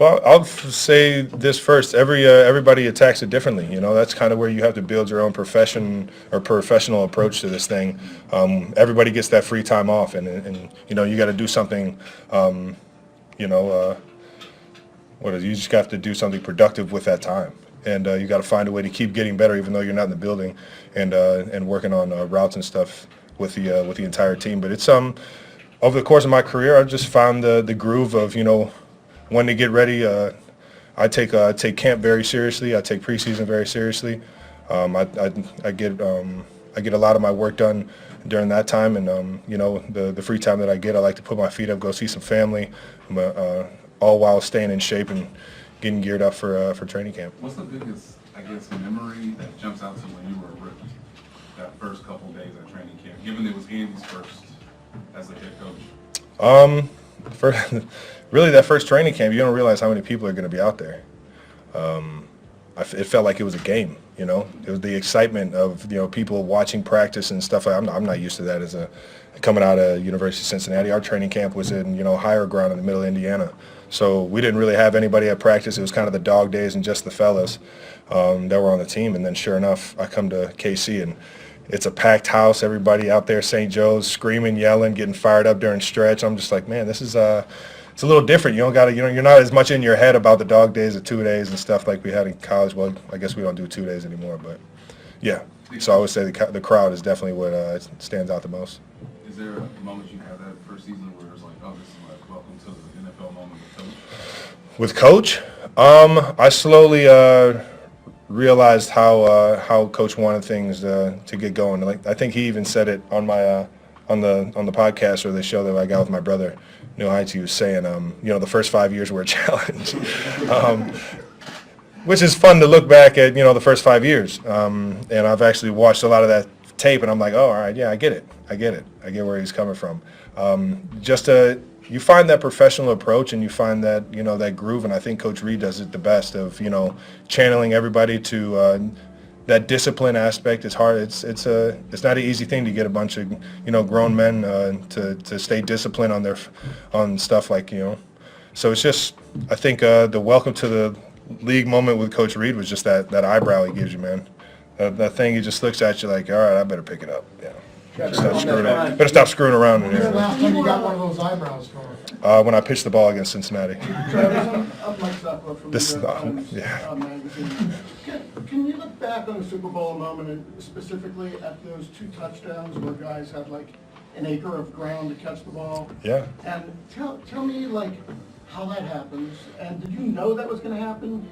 Well, I'll say this first. Everybody attacks it differently. That's kind of where you have to build your own profession or professional approach to this thing. Everybody gets that free time off, and you got to do something. You know, you just have to do something productive with that time, and you got to find a way to keep getting better, even though you're not in the building, and working on routes and stuff with the entire team. But it's over the course of my career, I've just found the groove of when to get ready. I take camp very seriously. I take preseason very seriously. I get a lot of my work done during that time, and the free time that I get, I like to put my feet up, go see some family, all while staying in shape and getting geared up for training camp. What's the biggest, I guess, memory that jumps out to when you were a rookie? That first couple of days at training camp, given it was Andy's first as a head coach. Really, that first training camp, you don't realize how many people are going to be out there. It felt like it was a game. It was the excitement of people watching practice and stuff. I'm not used to that coming out of University of Cincinnati. Our training camp was in higher ground in the middle of Indiana, so we didn't really have anybody at practice. It was kind of the dog days and just the fellas that were on the team. And then sure enough, I come to KC and it's a packed house. Everybody out there, St. Joe's, screaming, yelling, getting fired up during stretch. I'm just like, man, this is it's a little different. You don't got to, you're not as much in your head about the dog days of 2 days and stuff like we had in college. Well, I guess we don't do 2 days anymore, but yeah. So I would say the crowd is definitely what stands out the most. Is there a moment you had that first season where it was like, oh, this is like welcome to the NFL moment with Coach? With Coach, I slowly realized how Coach wanted things to get going. Like I think he even said it on my on the podcast or the show that I got with my brother, New Heights. He was saying, the first 5 years were a challenge, which is fun to look back at. The first 5 years, and I've actually watched a lot of that tape, and I'm like, oh, all right, yeah, I get it. I get where he's coming from. You find that professional approach and you find that that groove, and I think Coach Reid does it the best of channeling everybody to that discipline aspect. It's hard. It's not an easy thing to get a bunch of grown men to stay disciplined on stuff like So it's just, I think the welcome to the league moment with Coach Reid was just that eyebrow he gives you, man. That thing, he just looks at you like, all right, I better pick it up. Yeah. Better stop screwing around in When's the here. last time you got one of those eyebrows for? When I pitched the ball against Cincinnati. I'm Mike Stockwell from This- the Times yeah. magazine. Can you look back on the Super Bowl a moment and specifically at those 2 touchdowns where guys had like an acre of ground to catch the ball? Yeah. And tell me like how that happens, and did you know that was going to happen?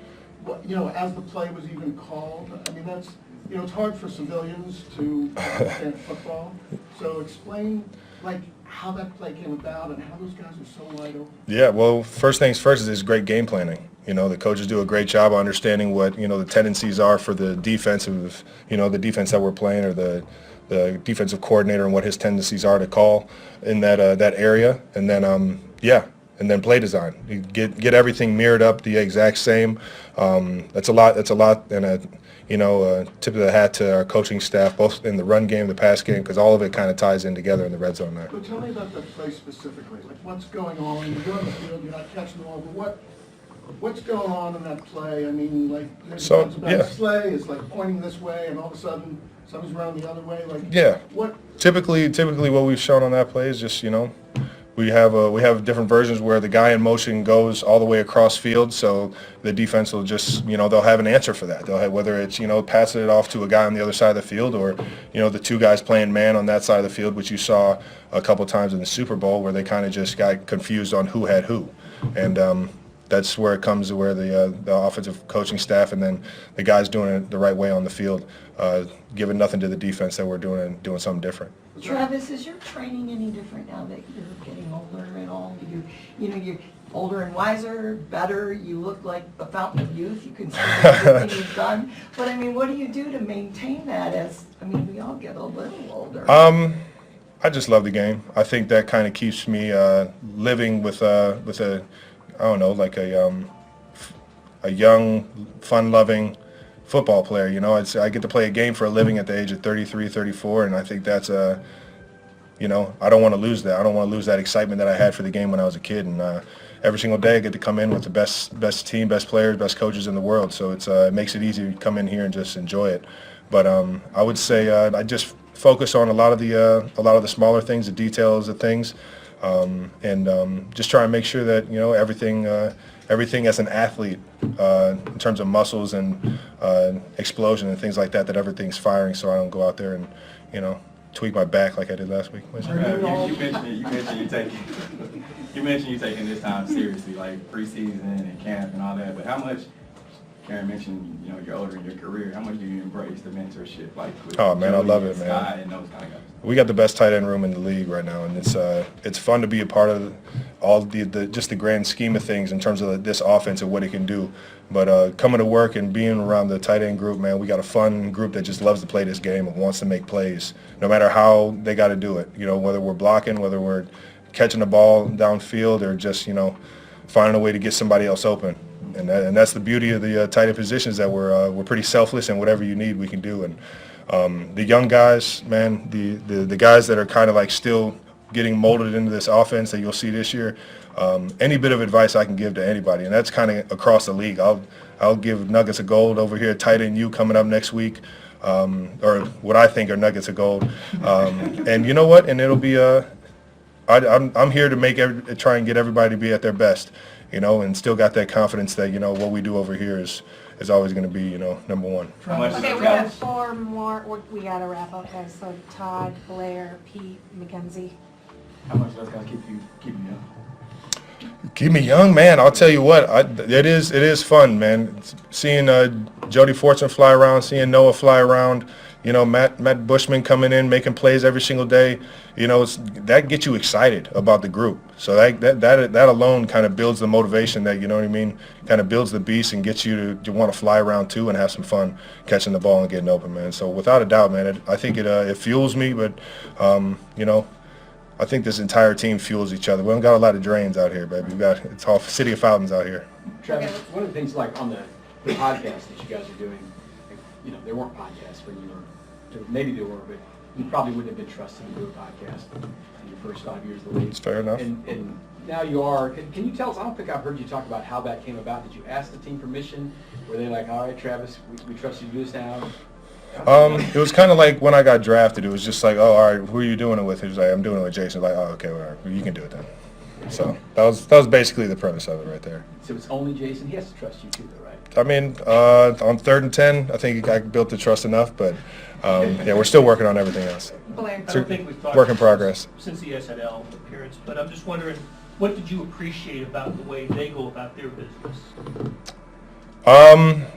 As the play was even called. I mean, that's it's hard for civilians to understand football. So explain like how that play came about and how those guys are so wide open. Yeah, well, first things first is great game planning. The coaches do a great job of understanding what, the tendencies are for the defensive, the defense that we're playing, or the defensive coordinator, and what his tendencies are to call in that area. And then, and then play design. You get everything mirrored up the exact same. That's a lot, and a tip of the hat to our coaching staff, both in the run game, the pass game, because all of it kind of ties in together in the red zone there. But tell me about that play specifically. Like, what's going on? You're on the field, you're not catching the ball, but what's going on in that play? I mean, like, there's sleigh is like pointing this way, and all of a sudden somebody's running the other way. Like, yeah. What? Typically, what we've shown on that play is just we have different versions where the guy in motion goes all the way across field, so the defense will just, they'll have an answer for that. They'll have, whether it's, passing it off to a guy on the other side of the field, or, the 2 guys playing man on that side of the field, which you saw a couple times in the Super Bowl, where they kind of just got confused on who had who. And that's where it comes to where the offensive coaching staff and then the guys doing it the right way on the field, giving nothing to the defense that we're doing something different. Travis, is your training any different now that you're getting older and all? You're older and wiser, better. You look like a fountain of youth. You can see everything you've done. But I mean, what do you do to maintain that? We all get a little older. I just love the game. I think that kind of keeps me living with a I don't know, like a young, fun-loving football player. I get to play a game for a living at the age of 33, 34, and I think that's I don't want to lose that. I don't want to lose that excitement that I had for the game when I was a kid, and every single day I get to come in with the best team, best players, best coaches in the world. So it makes it easy to come in here and just enjoy it. But I would say I just focus on a lot of the smaller things, the details of things, and just try and make sure that everything as an athlete in terms of muscles and explosion and things like that, that everything's firing, so I don't go out there and tweak my back like I did last week. You mentioned you taking this time seriously, like preseason and camp and all that. But how much? Karen mentioned, you're older in your career. How much do you embrace the mentorship? Like, with Oh man, I Jody love and it, man. Sky and those kind of guys? We got the best tight end room in the league right now, and it's fun to be a part of all just the grand scheme of things in terms of this offense and what it can do. But coming to work and being around the tight end group, man, we got a fun group that just loves to play this game and wants to make plays, no matter how they got to do it. Whether we're blocking, whether we're catching the ball downfield, or just finding a way to get somebody else open. And that's the beauty of the tight end positions, that we're pretty selfless, and whatever you need, we can do. And the young guys, man, the guys that are kind of like still getting molded into this offense that you'll see this year, any bit of advice I can give to anybody, and that's kind of across the league. I'll give nuggets of gold over here at Tight End U coming up next week, or what I think are nuggets of gold. And you know what? And it'll be I'm here to try and get everybody to be at their best, and still got that confidence that what we do over here is always going to be number one. How much Okay, is we it have cost? 4 more, we gotta wrap up, guys, so Todd, Blair, Pete, Mackenzie. How much does that keep you young? Keep me young, man. I'll tell you what, it is fun, man. Seeing Jody Fortson fly around, seeing Noah fly around, Matt Bushman coming in, making plays every single day. That gets you excited about the group. So that alone kind of builds the motivation, that kind of builds the beast and gets you to want to fly around too and have some fun catching the ball and getting open, man. So without a doubt, man, I think it fuels me, but I think this entire team fuels each other. We don't got a lot of drains out here, baby. It's all City of Fountains out here. Travis, one of the things like on the podcast that you guys are doing, there weren't podcasts when you were, maybe there were, but you probably wouldn't have been trusted to do a podcast in your first 5 years of the league. It's fair enough. And now you are. Can you tell us, I don't think I've heard you talk about how that came about. Did you ask the team permission? Were they like, all right, Travis, we trust you to do this now? It was kind of like when I got drafted. It was just like, oh, all right, who are you doing it with? He was like, I'm doing it with Jason. Like, oh, okay, well, you can do it then. So that was basically the premise of it right there. So it's only Jason? He has to trust you too, though, right? I mean, on 3rd and 10, I think I built the trust enough, but yeah, we're still working on everything else. Blair. I don't think we've talked Work in progress. since the SNL appearance, but I'm just wondering, what did you appreciate about the way they go about their business?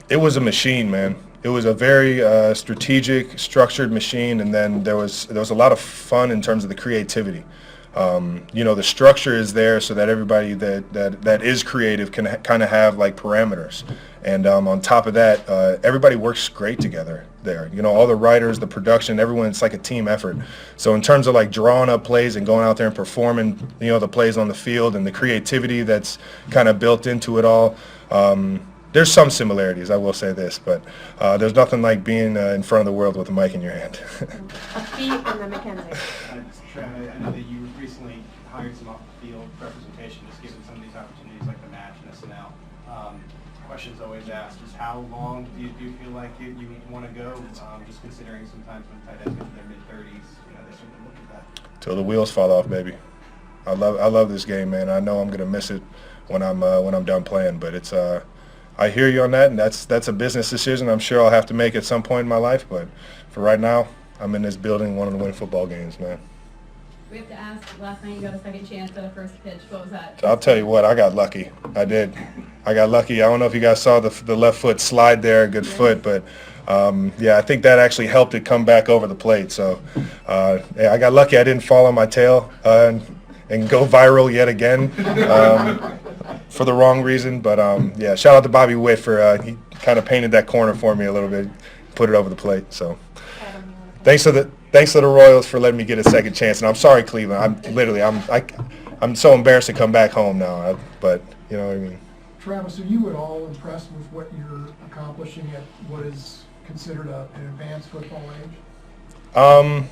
It was a machine, man. It was a very strategic, structured machine, and then there was a lot of fun in terms of the creativity. The structure is there so that everybody that is creative can kind of have like parameters, and on top of that, everybody works great together there. All the writers, the production, everyone, it's like a team effort. So in terms of like drawing up plays and going out there and performing, the plays on the field and the creativity that's kind of built into it all. There's some similarities, I will say this, but there's nothing like being in front of the world with a mic in your hand. Pete and then Mackenzie. I know that you recently hired some off-the-field representation, just given some of these opportunities like the match and SNL. Questions always asked is how long do you feel like you want to go? Just considering sometimes when tight ends get to their mid-30s, they sort of look at that. Till the wheels fall off, baby. I love this game, man. I know I'm gonna miss it when I'm done playing, but it's I hear you on that, and that's a business decision I'm sure I'll have to make at some point in my life. But for right now, I'm in this building wanting to win football games, man. We have to ask, last night you got a second chance at a first pitch. What was that? I'll tell you what, I got lucky. I did. I got lucky. I don't know if you guys saw the left foot slide there, good foot, but yeah, I think that actually helped it come back over the plate. So yeah, I got lucky. I didn't fall on my tail and go viral yet again. For the wrong reason, but yeah, shout out to Bobby Witt for he kind of painted that corner for me a little bit, put it over the plate. So thanks to the Royals for letting me get a second chance, and I'm sorry, Cleveland. I'm so embarrassed to come back home now, but you know what I mean. Travis, are you at all impressed with what you're accomplishing at what is considered an advanced football age?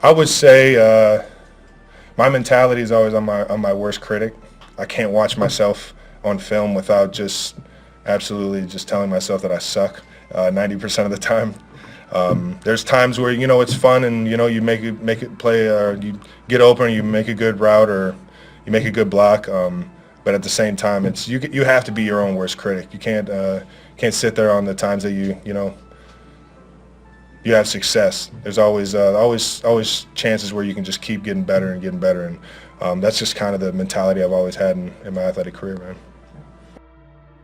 I would say my mentality is always on my worst critic. I can't watch myself on film without just absolutely just telling myself that I suck 90% of the time. There's times where, you know, it's fun and, you know, you make it play, or you get open, or you make a good route, or you make a good block. But at the same time, it's you have to be your own worst critic. You can't sit there on the times that you know you have success. There's always chances where you can just keep getting better and getting better, and that's just kind of the mentality I've always had in my athletic career, man.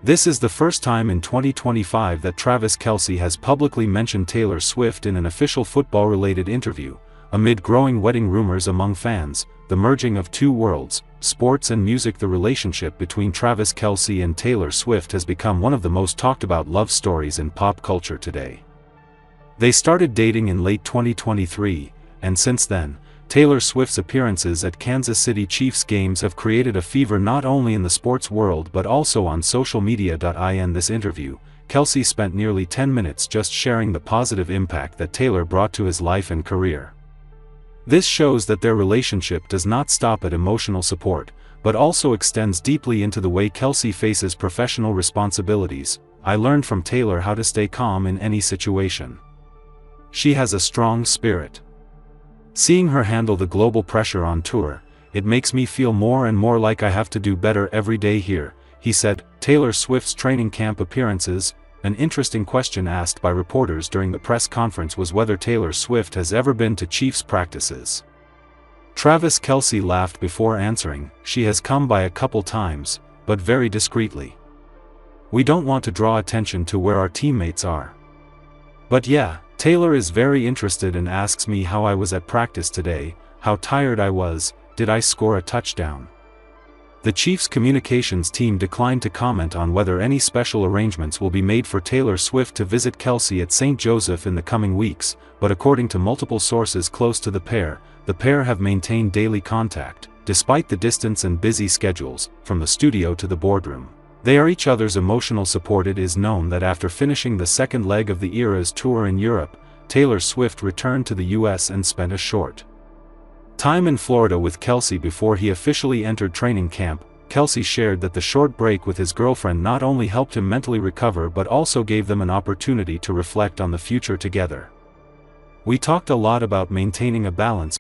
This is the first time in 2025 that Travis Kelce has publicly mentioned Taylor Swift in an official football-related interview, amid growing wedding rumors among fans, the merging of two worlds, sports and music. The relationship between Travis Kelce and Taylor Swift has become one of the most talked about love stories in pop culture today. They started dating in late 2023, and since then, Taylor Swift's appearances at Kansas City Chiefs games have created a fever not only in the sports world but also on social media. In this interview, Kelce spent nearly 10 minutes just sharing the positive impact that Taylor brought to his life and career. This shows that their relationship does not stop at emotional support, but also extends deeply into the way Kelce faces professional responsibilities. "I learned from Taylor how to stay calm in any situation. She has a strong spirit. Seeing her handle the global pressure on tour, it makes me feel more and more like I have to do better every day here," he said. Taylor Swift's training camp appearances. An interesting question asked by reporters during the press conference was whether Taylor Swift has ever been to Chiefs practices. Travis Kelce laughed before answering, "She has come by a couple times, but very discreetly. We don't want to draw attention to where our teammates are. But yeah, Taylor is very interested and asks me how I was at practice today, how tired I was, did I score a touchdown?" The Chiefs communications team declined to comment on whether any special arrangements will be made for Taylor Swift to visit Kelce at St. Joseph in the coming weeks, but according to multiple sources close to the pair have maintained daily contact, despite the distance and busy schedules, from the studio to the boardroom. They are each other's emotional support. It is known that after finishing the second leg of the Eras tour in Europe, Taylor Swift returned to the US and spent a short time in Florida with Kelce before he officially entered training camp. Kelce shared that the short break with his girlfriend not only helped him mentally recover but also gave them an opportunity to reflect on the future together. "We talked a lot about maintaining a balance